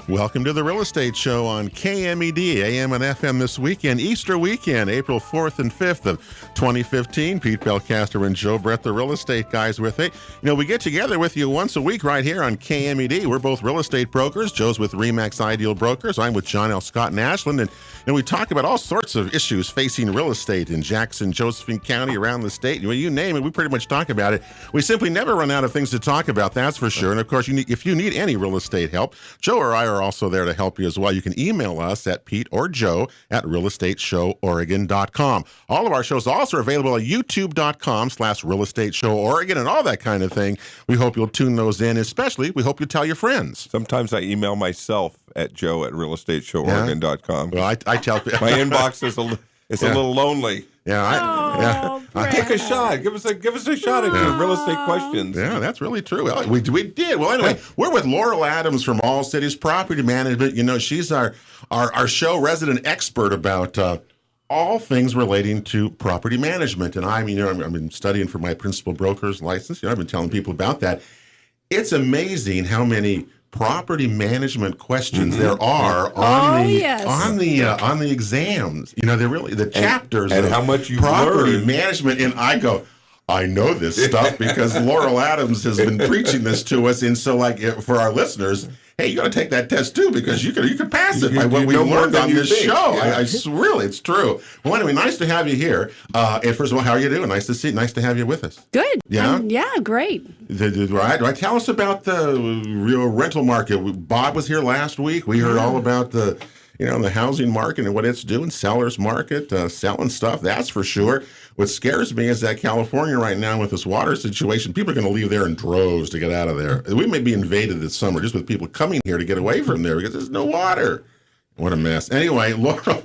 Welcome to the Real Estate Show on KMED, AM and FM this weekend, Easter weekend, April 4th and 5th of 2015. Pete Belcaster and Joe Brett, the real estate guys with it. You know, we get together with you once a week right here on KMED. We're both real estate brokers. Joe's with RE/MAX Ideal Brokers. I'm with John L. Scott in Ashland. And we talk about all sorts of issues facing real estate in Jackson, Josephine County, around the state. You name it, we pretty much talk about it. We simply never run out of things to talk about, that's for sure. And of course, if you need any real estate help, Joe or I are also there to help you as well. You can email us at Pete or Joe at realestateshoworegon.com. All of our shows also are available at youtube.com/realestateshoworegon and all that kind of thing. We hope you'll tune those in, especially we hope you tell your friends. Sometimes I email myself at Joe at realestateshoworegon.com. Well, I tell people. My inbox is a little lonely. Yeah, Take a shot. Give us a shot at the real estate questions. Yeah, that's really true. Well, we did. Well, anyway, we're with Laurel Adams from All Cities Property Management. You know, she's our show resident expert about all things relating to property management. And I've been studying for my principal broker's license. I've been telling people about that. It's amazing how many property management questions there are on the exams. They're really the chapters and of how much you property learn. management. And I go, I know this stuff because Laurel Adams has been preaching this to us. And so, for our listeners, hey, you got to take that test too because you could pass it by what we learned on this show. Yeah. Really, it's true. Well, anyway, nice to have you here. And first of all, how are you doing? Nice to see you. Nice to have you with us. Good. Yeah? Great. Right. Tell us about the real rental market. Bob was here last week. We heard all about the housing market and what it's doing, seller's market, selling stuff, that's for sure. What scares me is that California right now with this water situation, people are going to leave there in droves to get out of there. We may be invaded this summer just with people coming here to get away from there because there's no water. What a mess. Anyway, Laurel,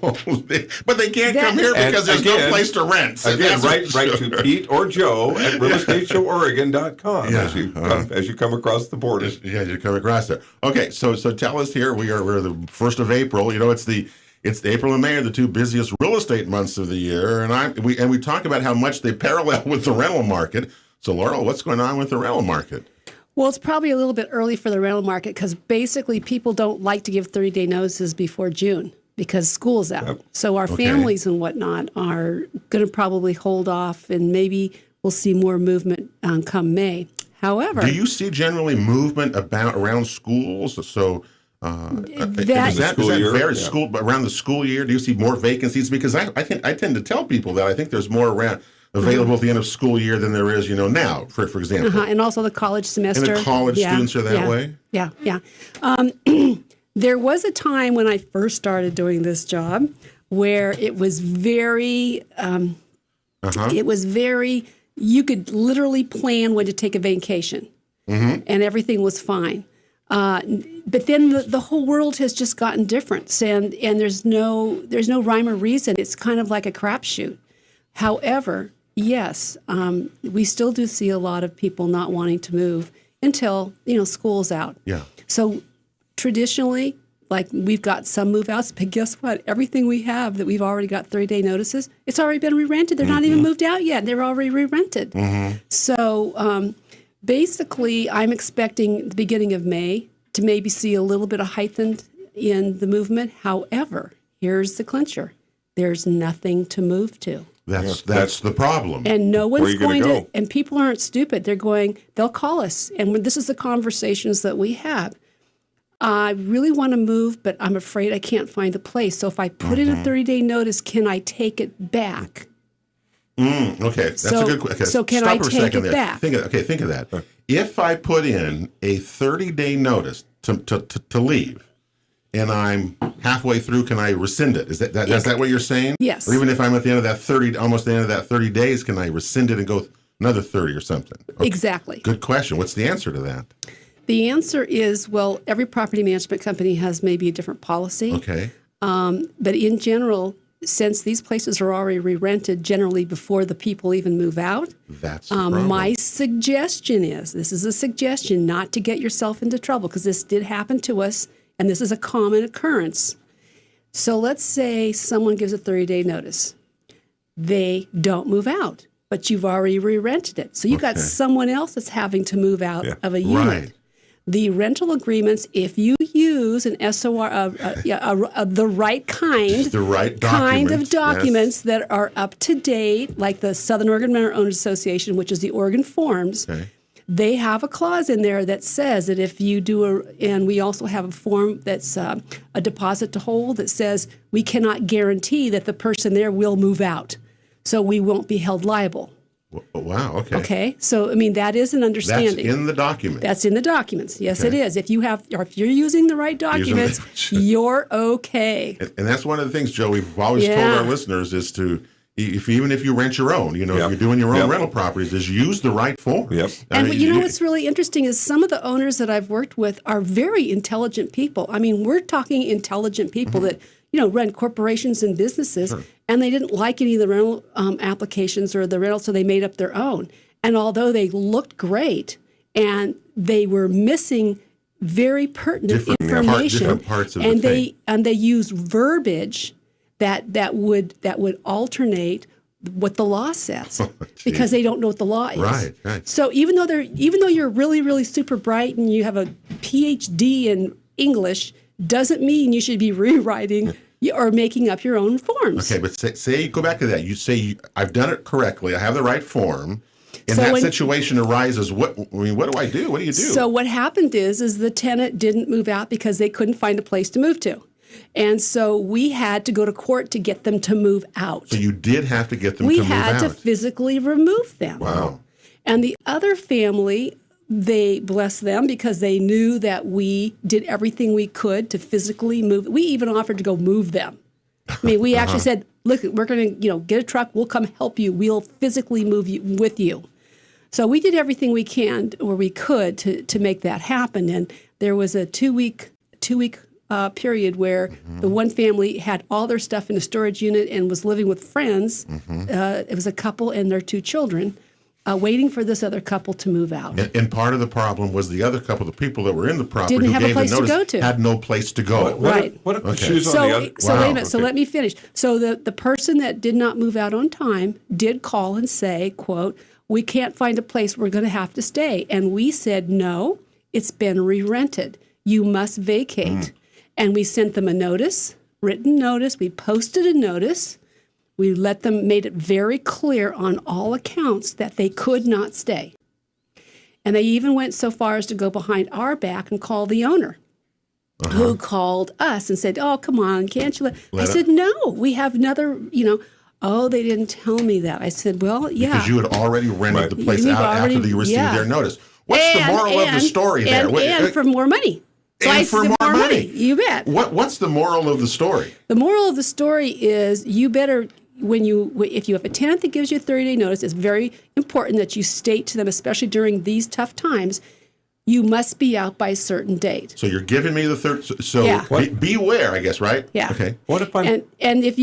but they can't come here because there's no place to rent. So again, write to Pete or Joe at realestateshoworegon.com as you come across the border. Yeah, you come across there. Okay, so tell us here. We're the 1st of April. It's April and May are the two busiest real estate months of the year, and we talk about how much they parallel with the rental market. So, Laurel, what's going on with the rental market? Well, it's probably a little bit early for the rental market because basically people don't like to give 30-day notices before June because school's out. Yep. So our families and whatnot are going to probably hold off, and maybe we'll see more movement come May. However, do you see generally movement around schools? So around the school year? Do you see more vacancies? Because I tend to tell people that I think there's more around available at the end of school year than there is, now, for example. And also the college semester. And the college students are that way? Yeah. There was a time when I first started doing this job where it was very, you could literally plan when to take a vacation, and everything was fine. But then the whole world has just gotten different, and there's no rhyme or reason. It's kind of like a crapshoot. However, yes, we still do see a lot of people not wanting to move until school's out. Yeah. So traditionally, we've got some move outs, but guess what? Everything we have that we've already got 30-day notices, it's already been re-rented. They're not even moved out yet. They're already re-rented. So basically, I'm expecting the beginning of May to maybe see a little bit of heightened in the movement. However, here's the clincher. There's nothing to move to. That's the problem. And no one's going to, and people aren't stupid. They'll call us. And this is the conversations that we have. I really want to move, but I'm afraid I can't find a place. So if I put in a 30-day notice, can I take it back? Okay, that's a good question. So can I take it back? Think of that. If I put in a 30-day notice to leave, and I'm halfway through, can I rescind it? Is that what you're saying? Yes. Or even if I'm at the end of that 30, almost the end of that 30 days, can I rescind it and go another 30 or something? Okay. Exactly. Good question. What's the answer to that? The answer is, well, every property management company has maybe a different policy. Okay. But in general, since these places are already re-rented generally before the people even move out, that's the problem. My suggestion is, this is a suggestion, not to get yourself into trouble, because this did happen to us, and this is a common occurrence. So let's say someone gives a 30-day notice. They don't move out, but you've already re-rented it. So you've got someone else that's having to move out of a unit. Right. The rental agreements, if you use an SOR, the right kind, The right kind of documents, documents that are up to date, like the Southern Oregon Renter Owners Association, which is the Oregon Forms, Okay. they have a clause in there that says that if you do and we also have a form that's a deposit to hold that says we cannot guarantee that the person there will move out, so we won't be held liable. Wow. Okay. Okay, so I mean that is an understanding. That's in the document. That's in the documents. Yes, it is. If you're using the right documents, you're okay. And that's one of the things, Joe, we've always told our listeners is to, even if you rent your own, if you're doing your own rental properties, is use the right form. Yep. And what's really interesting is some of the owners that I've worked with are very intelligent people. I mean, we're talking intelligent people that, run corporations and businesses, and they didn't like any of the rental applications or the rental, so they made up their own. And although they looked great, and they were missing very pertinent information, different parts of and the thing. they used verbiage that would alternate what the law says because they don't know what the law is. Right. So even though you're really, really super bright and you have a PhD in English, doesn't mean you should be rewriting or making up your own forms. Okay, but say go back to that. You say I've done it correctly. I have the right form. And that situation arises. What do I do? What do you do? So what happened is the tenant didn't move out because they couldn't find a place to move to. And so we had to go to court to get them to move out. So you did have to get them to move out. We had to physically remove them. Wow. And the other family, they bless them because they knew that we did everything we could to physically move. We even offered to go move them. I mean, we actually said, look, we're going to get a truck. We'll come help you. We'll physically move you with you. So we did everything we could to make that happen. And there was a two-week period where the one family had all their stuff in a storage unit and was living with friends. It was a couple and their 2 children waiting for this other couple to move out. And part of the problem was the other couple, the people that were in the property Didn't who have a gave the place to notice, go to. had no place to go. What if the shoes on the other? So wait a minute. So let me finish. So the person that did not move out on time did call and say, quote, "We can't find a place. We're going to have to stay." And we said, "No, it's been re-rented. You must vacate." And we sent them a notice, written notice. We posted a notice. We made it very clear on all accounts that they could not stay. And they even went so far as to go behind our back and call the owner, who called us and said, "Oh, come on, can't you I said, "No, we have another, Oh, they didn't tell me that. I said, "Well, yeah." Because you had already rented the place out after you received their notice. What's the moral of the story there? And for more money. So and for more money. You bet. What's the moral of the story? The moral of the story is you better, if you have a tenant that gives you a 30-day notice, it's very important that you state to them, especially during these tough times, you must be out by a certain date. So you're giving me the third. So beware, I guess, right? Yeah. Okay. What if I'm and if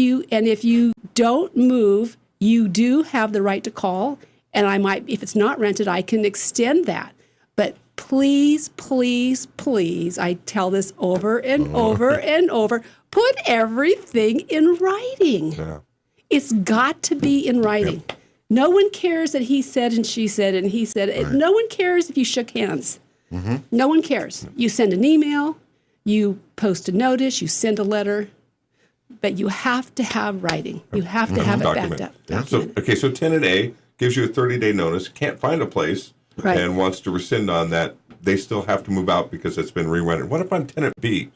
you don't move, you do have the right to call, and I might, if it's not rented, I can extend that. But please, please, please, I tell this over and over and over, put everything in writing. Yeah. It's got to be in writing. Yep. No one cares that he said and she said and he said. Right. No one cares if you shook hands. No one cares. You send an email, you post a notice, you send a letter, but you have to have writing. You have to have it backed up. Yeah. So tenant A gives you a 30-day notice, can't find a place, and wants to rescind on that. They still have to move out because it's been re-rented. What if I'm tenant B,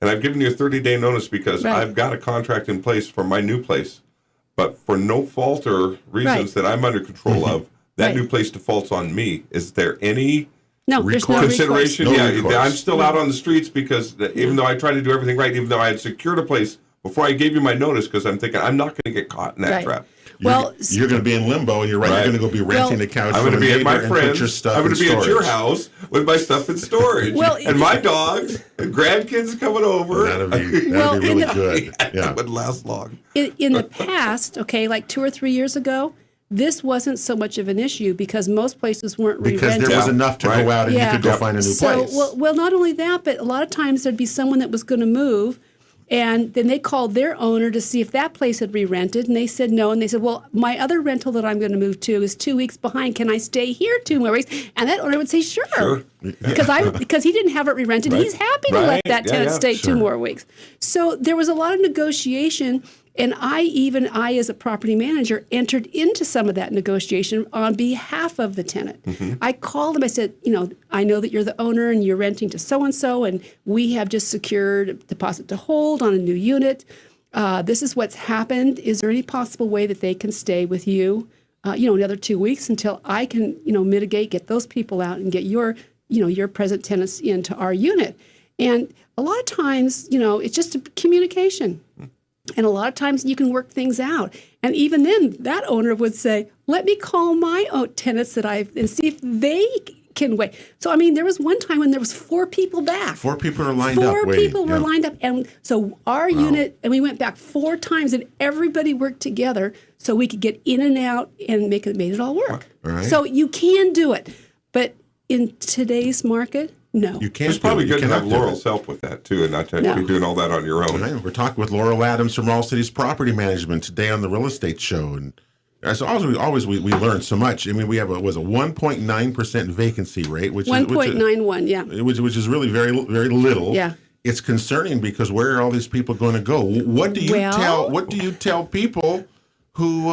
and I've given you a 30-day notice because I've got a contract in place for my new place, but for no fault or reasons that I'm under control of, that new place defaults on me. Is there any there's no consideration? Recourse. I'm still out on the streets because even though I tried to do everything right, even though I had secured a place before I gave you my notice, because I'm thinking I'm not going to get caught in that trap. Well, you're going to be in limbo, and you're right. You're going to go be renting the couch. I'm going to be at my friend's. I'm going to be at your house with my stuff in storage, and my dogs and grandkids coming over. That'd be really good. That wouldn't last long. In the past, like 2 or 3 years ago, this wasn't so much of an issue because most places weren't re-rented. Because there was enough to go out and you could go find a new place. Well, not only that, but a lot of times there'd be someone that was going to move, And then they called their owner to see if that place had re-rented, and they said no. And they said, well, my other rental that I'm going to move to is 2 weeks behind. Can I stay here 2 more weeks? And that owner would say, sure. Because he didn't have it re-rented. Right. He's happy to let that tenant stay 2 more weeks. So there was a lot of negotiation. And I, as a property manager, entered into some of that negotiation on behalf of the tenant. I called them. I said, I know that you're the owner and you're renting to so-and-so, and we have just secured a deposit to hold on a new unit. This is what's happened. Is there any possible way that they can stay with you, another 2 weeks until I can, mitigate, get those people out and get your present tenants into our unit? And a lot of times, it's just a communication. And a lot of times you can work things out. And even then, that owner would say, let me call my tenants and see if they can wait. So, there was one time when there was 4 people back. 4 people are lined up. 4 people were lined up. And so our unit, and we went back 4 times, and everybody worked together so we could get in and out and made it all work. Right. So you can do it. But in today's market, no. You can't. It's probably good to have Laurel's help with that, too, and not to be doing all that on your own. Right. We're talking with Laurel Adams from All Cities Property Management today on the Real Estate Show. And as always, we learn so much. We have a 1.9% vacancy rate, which 1.91, yeah. Which is really very, very little. Yeah. It's concerning because where are all these people going to go? What do you tell people who...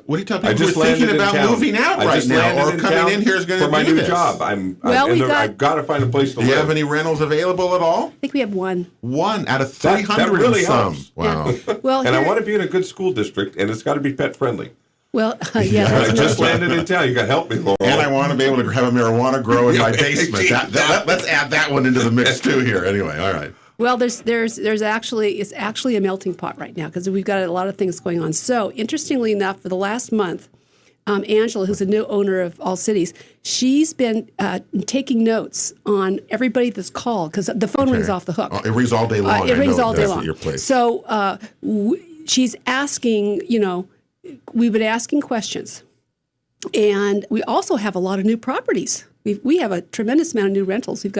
what do you tell people who are thinking about moving out right now or coming in here is going to do my new this? job? I've got to find a place to live. Do you have any rentals available at all? I think we have one. One out of 300 that really and some. helps. Wow. Yeah. Well, and I want to be in a good school district, and it's got to be pet friendly. Well, yeah. I just landed in town. You got to help me, Laurel. And I want to be able to have a marijuana grow in my basement. Let's add that one into the mix too here. Anyway, all right. Well, it's actually a melting pot right now because we've got a lot of things going on. So, interestingly enough, for the last month, Angela, who's a new owner of All Cities, she's been taking notes on everybody that's called because the phone rings off the hook. It rings all day long. It rings all day long. At your place. So she's asking. We've been asking questions, and we also have a lot of new properties. We have a tremendous amount of new rentals. We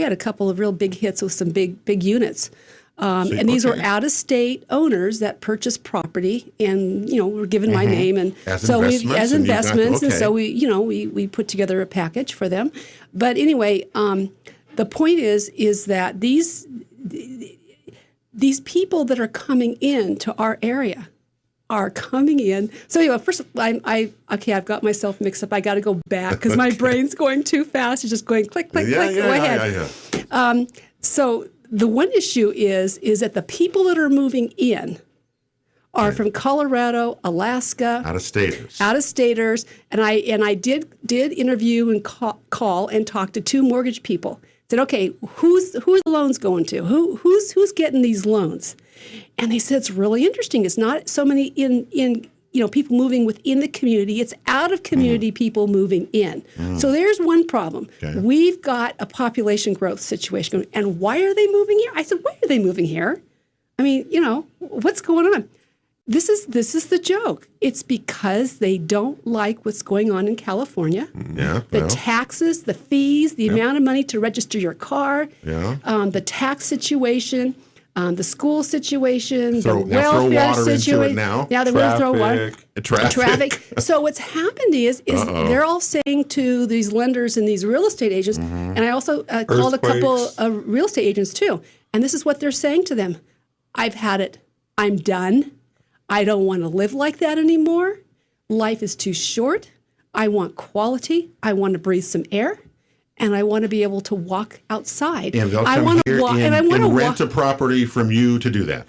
had a couple of real big hits with some big units. And these were out-of-state owners that purchased property, and were given my name, and as investments, and so we put together a package for them. But anyway, the point is that these people that are coming into our area are coming in. So anyway, first I've got myself mixed up. I got to go back because my brain's going too fast. It's just going click, click, click. Go ahead. Yeah. So the one issue is that the people that are moving in are from Colorado, Alaska, out-of-staters, and I did interview and call and talk to 2 mortgage people. Said, okay, who's the loans going to? Who's getting these loans? And they said it's really interesting. It's not so many in people moving within the community. It's out of community people moving in. So there's one problem. Okay. We've got a population growth situation. And why are they moving here? I said, why are they moving here? What's going on? This is the joke. It's because they don't like what's going on in California. Yeah. The taxes, the fees, the amount of money to register your car, the tax situation. The school situation, the welfare situation. Now they're going to throw water. Traffic. So what's happened is they're all saying to these lenders and these real estate agents, and I also called a couple of real estate agents too, and this is what they're saying to them. I've had it. I'm done. I don't want to live like that anymore. Life is too short. I want quality. I want to breathe some air. And I want to be able to walk outside. And they'll come here and rent a property from you to do that.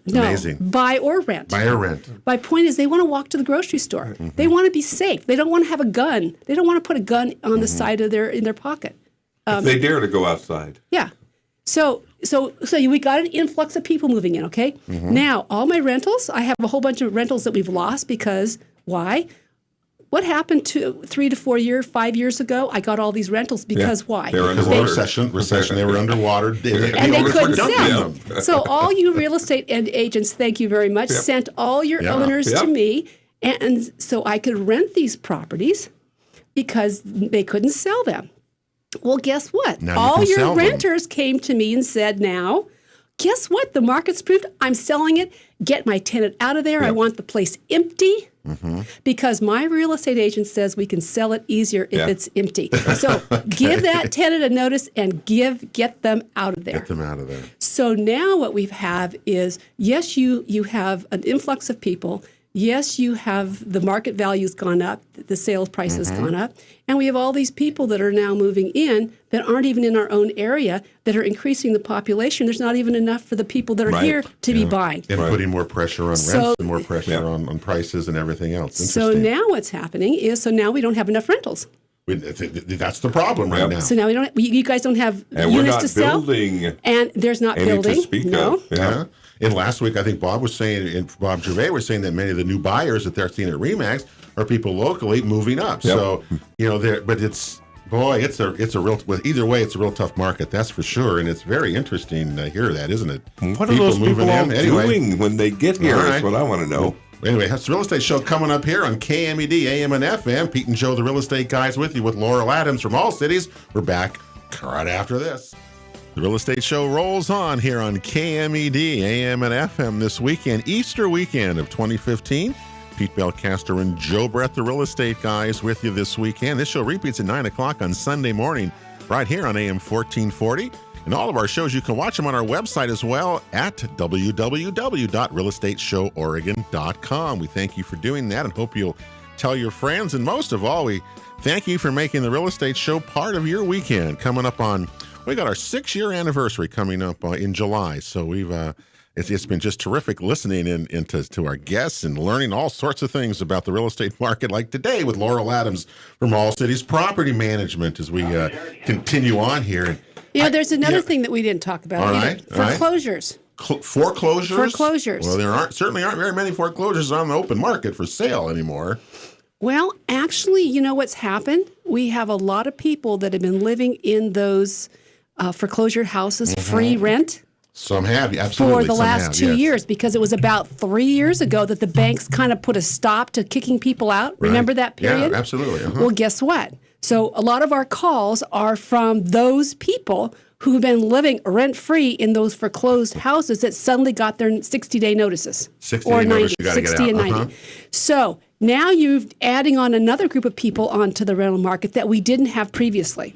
Amazing. Buy or rent. Buy or rent. My point is they want to walk to the grocery store. They want to be safe. They don't want to have a gun. They don't want to put a gun on the side of in their pocket. If they dare to go outside. Yeah. So we got an influx of people moving in, okay? Now, all my rentals, I have a whole bunch of rentals that we've lost because, why? What happened 3 to 4 years, 5 years ago? I got all these rentals because why? They were underwater. Recession. They were underwater. And they couldn't sell them. So all you real estate agents, thank you very much, sent all your owners to me. And so I could rent these properties because they couldn't sell them. Well, guess what? All your renters came to me and said, now, guess what? The market's proved I'm selling it. Get my tenant out of there. I want the place empty. Because my real estate agent says we can sell it easier if it's empty. So give that tenant a notice and get them out of there. Get them out of there. So now what we have is, yes, you have an influx of people. Yes, you have the market value's gone up, the sales price has gone up, and we have all these people that are now moving in that aren't even in our own area that are increasing the population. There's not even enough for the people that are here to be buying. And putting more pressure on rents and more pressure on prices and everything else. So now what's happening is, now we don't have enough rentals. That's the problem right now. So now we don't. You guys don't have units to sell, and there's not building. To speak of. Yeah. And last week, I think Bob Gervais was saying that many of the new buyers that they're seeing at RE/MAX are people locally moving up. Yep. So but it's a real. Either way, it's a real tough market. That's for sure. And it's very interesting to hear that, isn't it? What are those people all doing when they get here? That's what I want to know. Anyway, that's the Real Estate Show coming up here on KMED, AM and FM. Pete and Joe, the Real Estate Guys, with you with Laurel Adams from All Cities. We're back right after this. The Real Estate Show rolls on here on KMED, AM and FM this weekend, Easter weekend of 2015. Pete Belcaster and Joe Brett, the Real Estate Guys, with you this weekend. This show repeats at 9 o'clock on Sunday morning right here on AM 1440. And all of our shows, you can watch them on our website as well at www.realestateshowOregon.com. We thank you for doing that and hope you'll tell your friends. And most of all, we thank you for making the Real Estate Show part of your weekend. We got our 6-year anniversary coming up in July. So we've it's been just terrific listening to our guests and learning all sorts of things about the real estate market, like today with Laurel Adams from All Cities Property Management as we continue on here. There's another thing that we didn't talk about. All right. Foreclosures. Foreclosures? Foreclosures. Well, there certainly aren't very many foreclosures on the open market for sale anymore. Well, actually, you know what's happened? We have a lot of people that have been living in those foreclosure houses, free rent. Some have, absolutely. For the last 2 years, because it was about 3 years ago that the banks kind of put a stop to kicking people out. Right. Remember that period? Yeah, absolutely. Well, guess what? So a lot of our calls are from those people who've been living rent-free in those foreclosed houses that suddenly got their 60-day notices. 60-day notice, you got to get out. 60 and 90. So now you're adding on another group of people onto the rental market that we didn't have previously.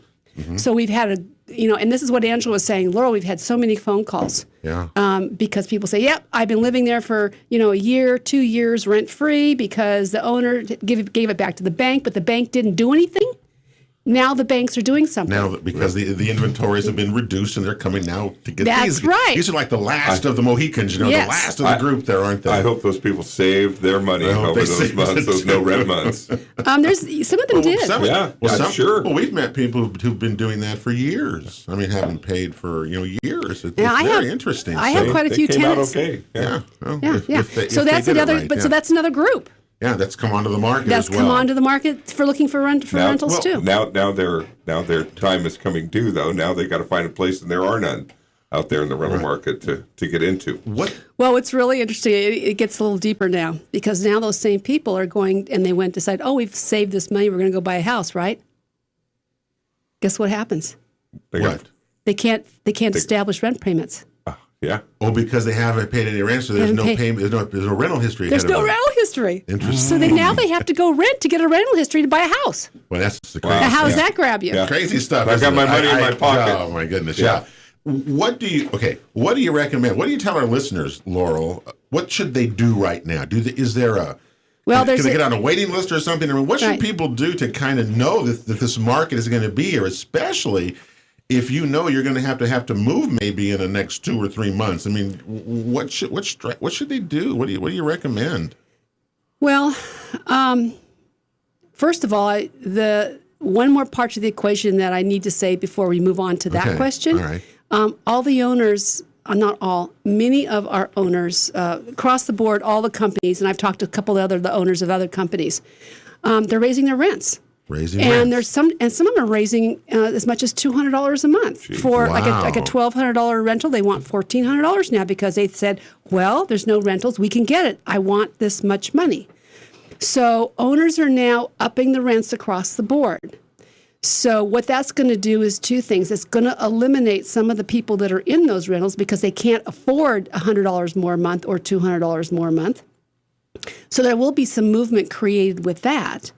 So we've had and this is what Angela was saying, Laurel, we've had so many phone calls. Yeah. Because people say, yep, I've been living there for, a year, 2 years rent-free because the owner gave it back to the bank, but the bank didn't do anything. Now the banks are doing something. Now, because the inventories have been reduced and they're coming now to get these. That's right. These are like the last of the Mohicans, the last of the group there, aren't they? I hope those people saved their money over those months, those no rent months. There's some of them did. Sure. Well, we've met people who've been doing that for years. I mean, haven't paid for years. It's very interesting. I have quite a few tenants. Came out okay. Yeah. So that's another. So that's another group. Yeah, that's come onto the market as well. That's come onto the market for looking for rentals too. Now their time is coming due, though. Now they got to find a place, and there are none out there in the rental market to get into. What? Well, it's really interesting. It gets a little deeper now because now those same people are going and they went to decide, we've saved this money. We're going to go buy a house, right? Guess what happens? They can't establish rent payments. Yeah. Oh, because they haven't paid any rent, so there's no payment. There's no rental history. There's no rental history. Interesting. So now they have to go rent to get a rental history to buy a house. Well, that's the crazy. Now, how does that grab you? Yeah. Crazy stuff. I've got my money in my pocket. Oh my goodness. Yeah. What do you recommend? What do you tell our listeners, Laurel? What should they do right now? Can they get on a waiting list or something? I mean, what should people do to kind of know that this market is going to be here, especially if you're going to have to move maybe in the next 2 or 3 months? I mean, what should they do? What do you recommend? Well, first of all, the one more part of the equation that I need to say before we move on to that question. All right. All the owners, not all, many of our owners across the board, all the companies, and I've talked to a couple of the owners of other companies, they're raising their rents. There's some of them are raising as much as $200 a month for like a $1,200 rental. They want $1,400 now because they said, well, there's no rentals. We can get it. I want this much money. So owners are now upping the rents across the board. So what that's going to do is two things. It's going to eliminate some of the people that are in those rentals because they can't afford $100 more a month or $200 more a month. So there will be some movement created with that.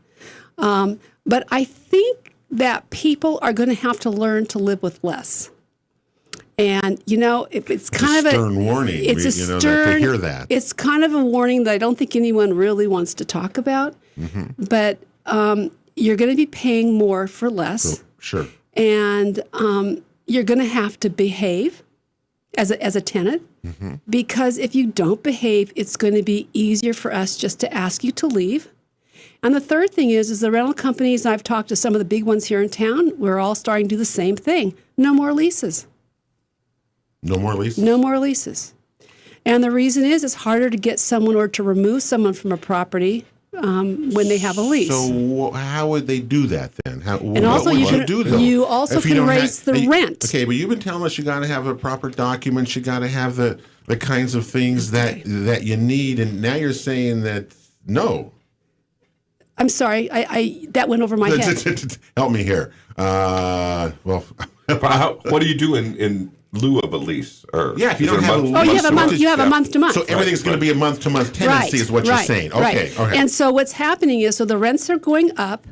But I think that people are going to have to learn to live with less. And, it's kind of a stern warning. It's a stern, to hear that. It's kind of a warning that I don't think anyone really wants to talk about. Mm-hmm. But you're going to be paying more for less. Sure. And you're going to have to behave as a tenant. Mm-hmm. Because if you don't behave, it's going to be easier for us just to ask you to leave. And the third thing is the rental companies, I've talked to some of the big ones here in town, we're all starting to do the same thing. No more leases. No more leases? No more leases. And the reason is it's harder to get someone or to remove someone from a property when they have a lease. So how would they do that then? And also you also can raise the rent. Okay, but you've been telling us you got to have a proper document, you got to have the kinds of things that you need, and now you're saying that no. I'm sorry, I that went over my head. Help me here. What do you do in lieu of a lease? Or if you don't have you have a month to month. So everything's going to be a month to month tenancy is what you're saying. Okay. And so what's happening is the rents are going up.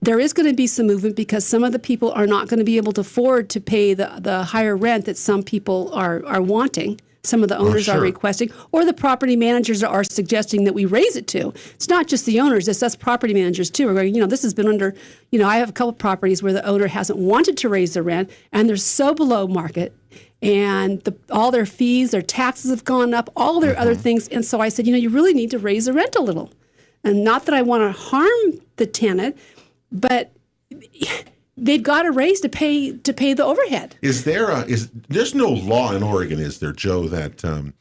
There is going to be some movement because some of the people are not going to be able to afford to pay the higher rent that some people are wanting. Some of the owners are requesting, or the property managers are suggesting that we raise it to. It's not just the owners, it's us property managers too. We're going, this has been under, I have a couple of properties where the owner hasn't wanted to raise the rent and they're so below market and all their fees, their taxes have gone up, all their other things. And so I said, you really need to raise the rent a little. And not that I want to harm the tenant, but they've got to raise to pay the overhead. There's no law in Oregon, is there, Joe, that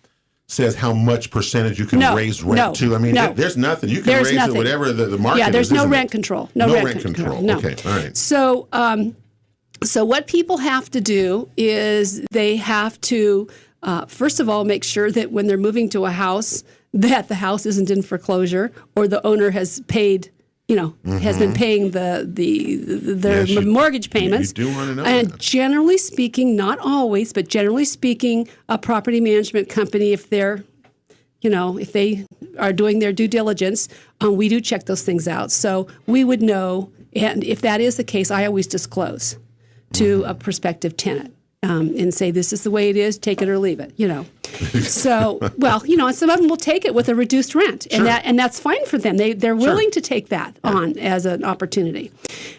says how much percentage you can raise rent to? I mean, there's nothing. You can raise it whatever the market is. Yeah, there's no rent control. No rent control. No. Okay, all right. So what people have to do is they have to, first of all, make sure that when they're moving to a house, that the house isn't in foreclosure or the owner has paid has been paying their mortgage payments. You do want to know and that. Generally speaking, not always, but generally speaking, a property management company, if they are doing their due diligence, we do check those things out. So we would know, and if that is the case, I always disclose to a prospective tenant. And say, this is the way it is, take it or leave it, So, and some of them will take it with a reduced rent, and that's fine for them. They're willing to take that on as an opportunity.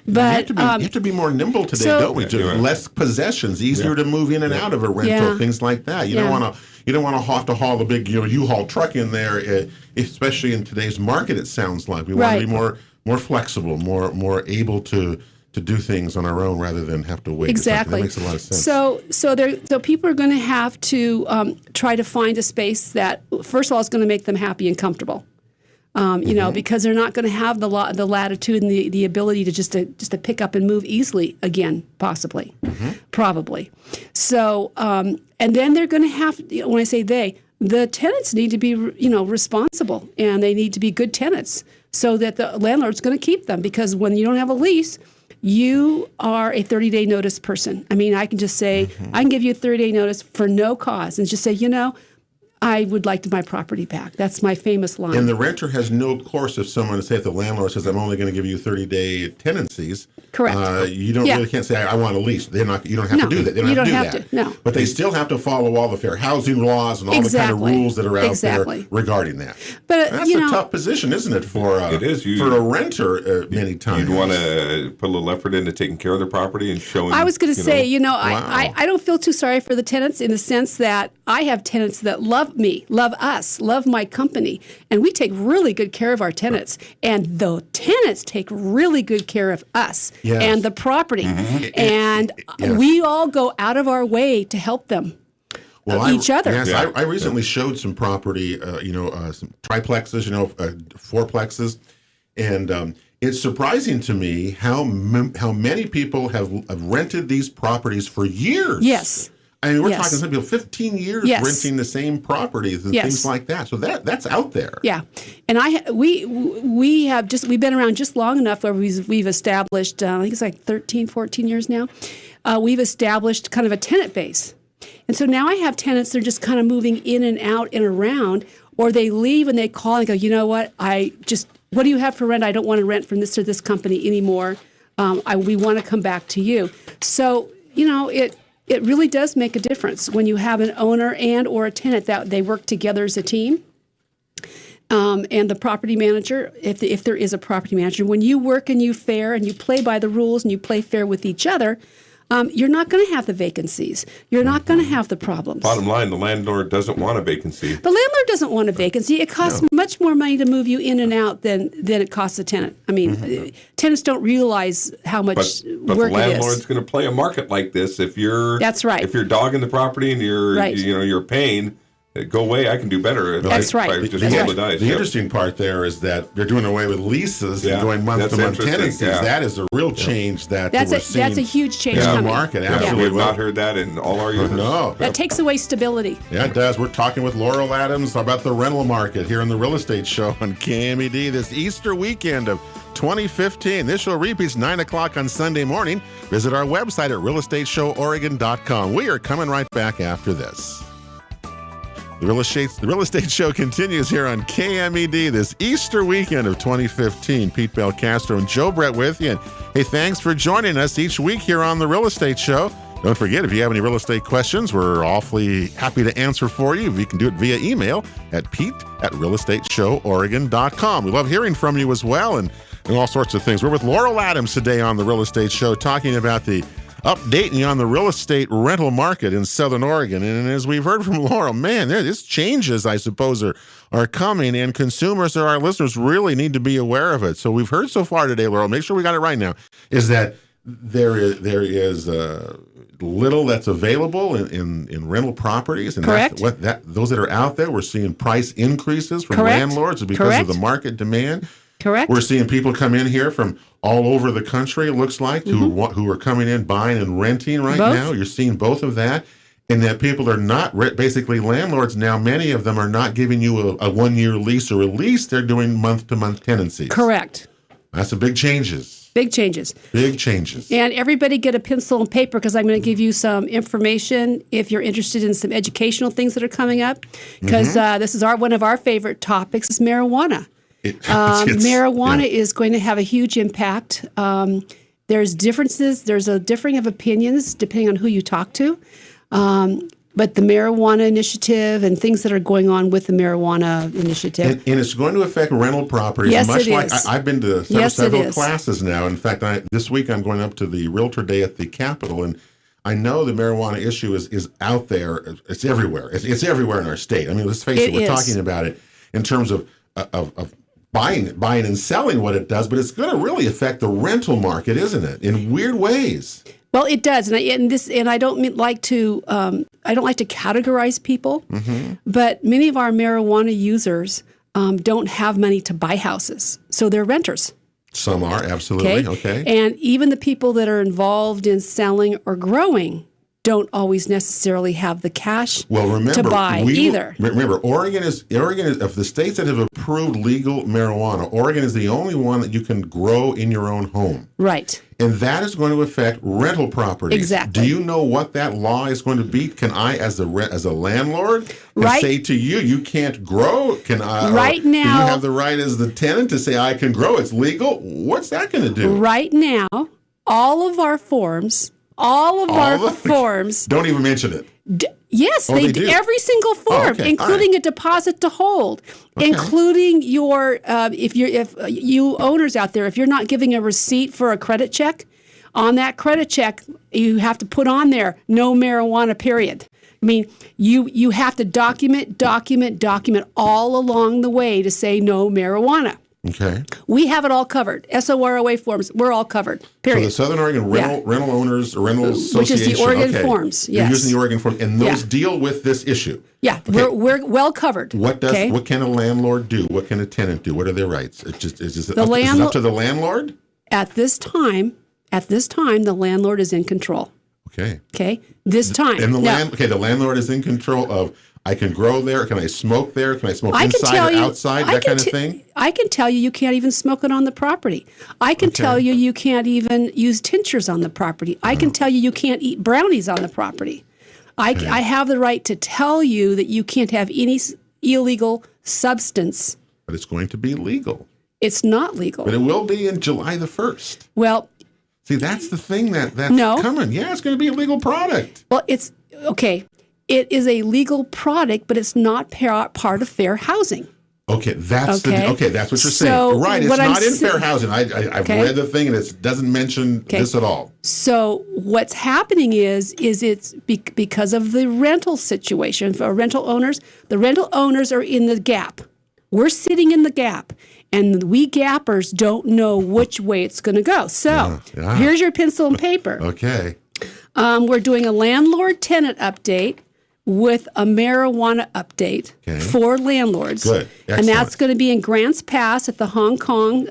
But you have to be more nimble today, don't we? Less possessions, easier to move in and out of a rental, things like that. You don't want to have to haul the big U-Haul truck in there, especially in today's market. It sounds like we want to be more flexible, more able to do things on our own rather than have to wait. Exactly. That makes a lot of sense. So people are going to have to try to find a space that, first of all, is going to make them happy and comfortable. Because they're not going to have the latitude and the ability to just to pick up and move easily again, possibly, probably. So, and then they're going to have, when I say the tenants need to be, responsible, and they need to be good tenants so that the landlord's going to keep them, because when you don't have a lease, you are a 30-day notice person. I mean, I can just say, I can give you a 30-day notice for no cause and just say, I would like my property back. That's my famous line. And the renter has no course if the landlord says, I'm only going to give you 30-day tenancies. Correct. You really can't say, I want a lease. You don't have to do that. They don't have to do that. No. But they still have to follow all the fair housing laws and all the kind of rules that are out there regarding that. But that's a tough position, isn't it, for a renter many times? You'd want to put a little effort into taking care of the property and showing. I was going to say, I don't feel too sorry for the tenants in the sense that I have tenants that love me, love us, love my company, and we take really good care of our tenants. And the tenants take really good care of us and the property. And we all go out of our way to help them. Each other. Yes, I recently showed some property, some triplexes, fourplexes, and it's surprising to me how many people have rented these properties for years. Yes. I mean, we're Yes. talking some people 15 years Yes. renting the same properties and Yes. things like that. So that's out there. Yeah, and we've been around just long enough where we've established, I think it's like 13, 14 years now. We've established kind of a tenant base, and so now I have tenants that are just kind of moving in and out and around, or they leave and they call and go, you know what, what do you have for rent? I don't want to rent from this or this company anymore. We want to come back to you. So it really does make a difference when you have an owner and or a tenant that they work together as a team. And the property manager, if there is a property manager, when you work and you fair and you play by the rules and you play fair with each other, you're not going to have the vacancies. You're not going to have the problems. Bottom line, the landlord doesn't want a vacancy. The landlord doesn't want a vacancy. It costs much more money to move you in and out than it costs a tenant. I mean, tenants don't realize how much But work the it is. landlord's going to play a market like this. If you're That's right. If you're dogging the property and you're paying, go away. I can do better. That's right. I just That's roll right. the dice. The interesting part there is that they're doing away with leases and going month-to-month tenancies. Yeah. That is a real change that That's we're a seeing huge change in the coming. market. Yeah, Absolutely. we have not heard that in all our years. No. That takes away stability. Yeah, it does. We're talking with Laurel Adams about the rental market here on the Real Estate Show on KMED this Easter weekend of 2015. This show repeats 9 o'clock on Sunday morning. Visit our website at realestateshowOregon.com. We are coming right back after this. The Real Estate Show continues here on KMED this Easter weekend of 2015. Pete Belcastro and Joe Brett with you. And hey, thanks for joining us each week here on the Real Estate Show. Don't forget, if you have any real estate questions, we're awfully happy to answer for you. You can do it via email at pete@realestateshoworegon.com. We love hearing from you as well and all sorts of things. We're with Laurel Adams today on the Real Estate Show talking about the updating you on the real estate rental market in Southern Oregon. And as we've heard from Laurel, man, these changes, I suppose, are coming, and consumers or our listeners really need to be aware of it. So we've heard so far today, Laurel, make sure we got it right now, is that there is little that's available in rental properties. And Correct. Those that are out there, we're seeing price increases from Correct. landlords because Correct. of the market demand. Correct. We're seeing people come in here from all over the country, it looks like, who are coming in, buying and renting right Both. now. You're seeing both of that. And that people are not, basically landlords now, many of them are not giving you a one-year lease or a lease. They're doing month-to-month tenancies. Correct. That's a big changes. Big changes. Big changes. And everybody get a pencil and paper because I'm going to give you some information if you're interested in some educational things that are coming up. Because this is one of our favorite topics is marijuana. Marijuana is going to have a huge impact. There's differences. There's a differing of opinions depending on who you talk to. But the marijuana initiative and things that are going on with the marijuana initiative. And it's going to affect rental properties. Yes, much it like is. I've been to Yes, it several is. classes now. In fact, this week I'm going up to the Realtor Day at the Capitol, and I know the marijuana issue is out there. It's everywhere. It's everywhere in our state. I mean, let's face it, we're talking about it in terms of buying and selling what it does, but it's going to really affect the rental market, isn't it? In weird ways. Well, it does, and I don't like to categorize people, but many of our marijuana users don't have money to buy houses, so they're renters. Some are, absolutely. Okay. And even the people that are involved in selling or growing don't always necessarily have the cash to buy either. Remember, Oregon is of the states that have approved legal marijuana, Oregon is the only one that you can grow in your own home. Right. And that is going to affect rental properties. Exactly. Do you know what that law is going to be? Can I, as a landlord, say to you, you can't grow? Can I? Right now, do you have the right as the tenant to say I can grow? It's legal. What's that going to do? Right now, all of our forms. Don't even mention it. Yes, they do. Every single form, including a deposit to hold, including your if you owners out there, if you're not giving a receipt for a credit check, on that credit check you have to put on there no marijuana. Period. I mean, you have to document all along the way to say no marijuana. Okay. We have it all covered. SOROA forms, we're all covered. Period. So the Southern Oregon Rental Owners, Rental Association. Which is the Oregon forms, yes. You're using the Oregon forms, and those deal with this issue. Yeah, we're well covered. What can a landlord do? What can a tenant do? What are their rights? Is it up to the landlord? At this time, the landlord is in control. Okay. This time. And the landlord is in control of, I can grow there. Can I smoke there? Can I smoke inside or outside? That kind of thing? I can tell you can't even smoke it on the property. I can tell you can't even use tinctures on the property. I can tell you can't eat brownies on the property. I have the right to tell you that you can't have any illegal substance. But it's going to be legal. It's not legal. But it will be in July the 1st. Well, see, that's the thing that's coming. Yeah, it's going to be a legal product. Well, it's okay. It is a legal product, but it's not part of fair housing. Okay, that's what you're saying. Right, it's not in fair housing. I've read the thing, and it doesn't mention this at all. So what's happening is it's because of the rental situation for rental owners. The rental owners are in the gap. We're sitting in the gap, and we gappers don't know which way it's going to go. So here's your pencil and paper. Okay. We're doing a landlord-tenant update with a marijuana update for landlords. Good. Excellent. And that's going to be in Grants Pass at the Hong Kong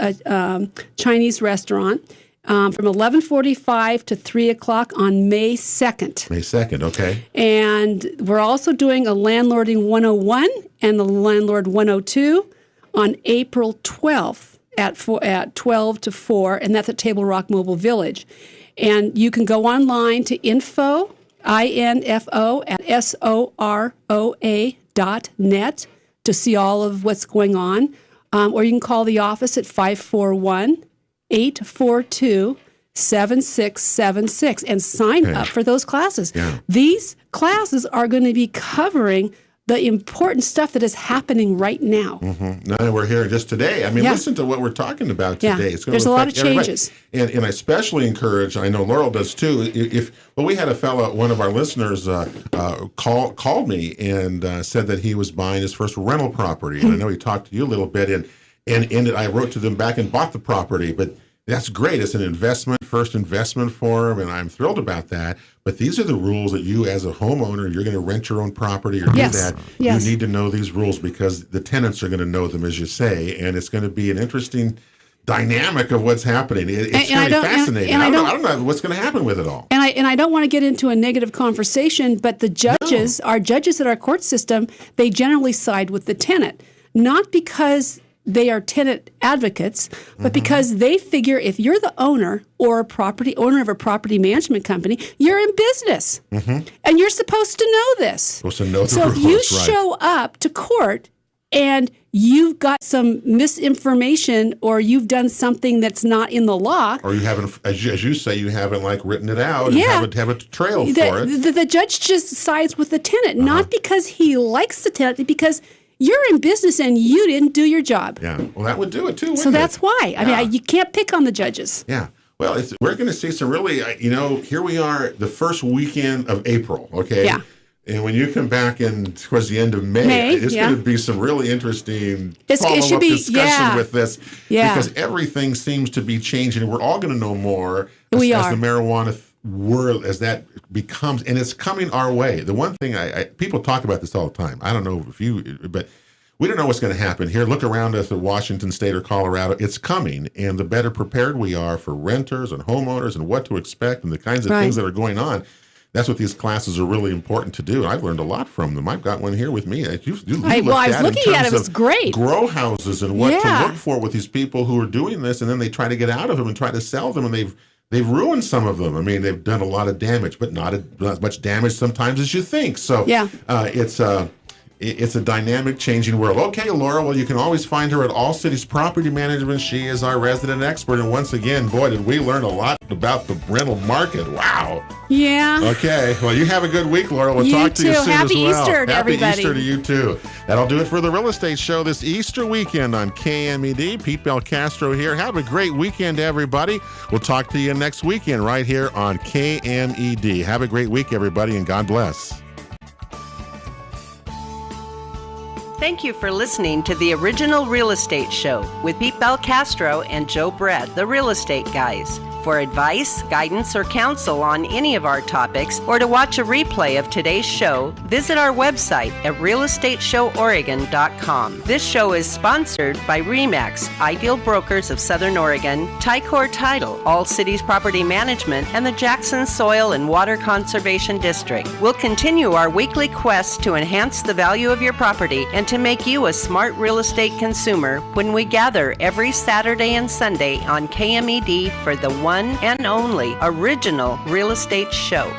Chinese restaurant from 11:45 to 3 o'clock on May 2nd. May 2nd, okay. And we're also doing a Landlording 101 and the Landlord 102 on April 12th at 12 to 4, and that's at Table Rock Mobile Village. And you can go online to info at soroa.net to see all of what's going on. Or you can call the office at 541-842-7676 and sign up for those classes. Yeah. These classes are going to be covering the important stuff that is happening right now. Mm-hmm. No, we're here just today. I mean, listen to what we're talking about today. It's going There's a lot of changes. And I especially encourage, I know Laurel does too, we had a fellow, one of our listeners called me and said that he was buying his first rental property. And I know he talked to you a little bit, and I wrote to them back and bought the property. But that's great. It's an first investment for him, and I'm thrilled about that. But these are the rules that you, as a homeowner, you're going to rent your own property or do that. You need to know these rules because the tenants are going to know them, as you say, and it's going to be an interesting dynamic of what's happening. It's really fascinating. I don't know what's going to happen with it all. And I don't want to get into a negative conversation, but the judges, our judges at our court system, they generally side with the tenant, not because they are tenant advocates, but because they figure if you're the owner or owner of a property management company, you're in business. And you're supposed to know this. Supposed to know the rules, if you show up to court and you've got some misinformation or you've done something that's not in the law. Or you haven't, as you say, you haven't written it out and have a trail for it. The judge just sides with the tenant, not because he likes the tenant, because you're in business and you didn't do your job. Yeah, well, that would do it too, So that's why. I mean, you can't pick on the judges. Yeah. Well, we're going to see some really, here we are, the first weekend of April, okay? Yeah. And when you come back towards the end of May it's going to be some really interesting follow-up discussion with this. Yeah. Because everything seems to be changing. We're all going to know more as the marijuana world, as that becomes, and it's coming our way. The one thing people talk about this all the time. I don't know if but we don't know what's going to happen here. Look around us at Washington State or Colorado. It's coming, and the better prepared we are for renters and homeowners and what to expect and the kinds of things that are going on, that's what these classes are really important to do. I've learned a lot from them. I've got one here with me. I was looking at it. It was great. Grow houses and what to look for with these people who are doing this, and then they try to get out of them and try to sell them, and they've ruined some of them. I mean, they've done a lot of damage, but not as much damage sometimes as you think. So it's a dynamic, changing world. Okay, Laura, well, you can always find her at All Cities Property Management. She is our resident expert. And once again, boy, did we learn a lot about the rental market. Wow. Yeah. Okay. Well, you have a good week, Laura. We'll talk to you soon Happy as well. Easter to everybody. Happy Easter to you, too. That'll do it for the Real Estate Show this Easter weekend on KMED. Pete Belcastro here. Have a great weekend, everybody. We'll talk to you next weekend right here on KMED. Have a great week, everybody, and God bless. Thank you for listening to the original Real Estate Show with Pete Belcastro and Joe Brett, the Real Estate Guys. For advice, guidance, or counsel on any of our topics, or to watch a replay of today's show, visit our website at realestateshoworegon.com. This show is sponsored by RE/MAX, Ideal Brokers of Southern Oregon, Ticor Title, All Cities Property Management, and the Jackson Soil and Water Conservation District. We'll continue our weekly quest to enhance the value of your property and to make you a smart real estate consumer when we gather every Saturday and Sunday on KMED for the one and only original real estate show.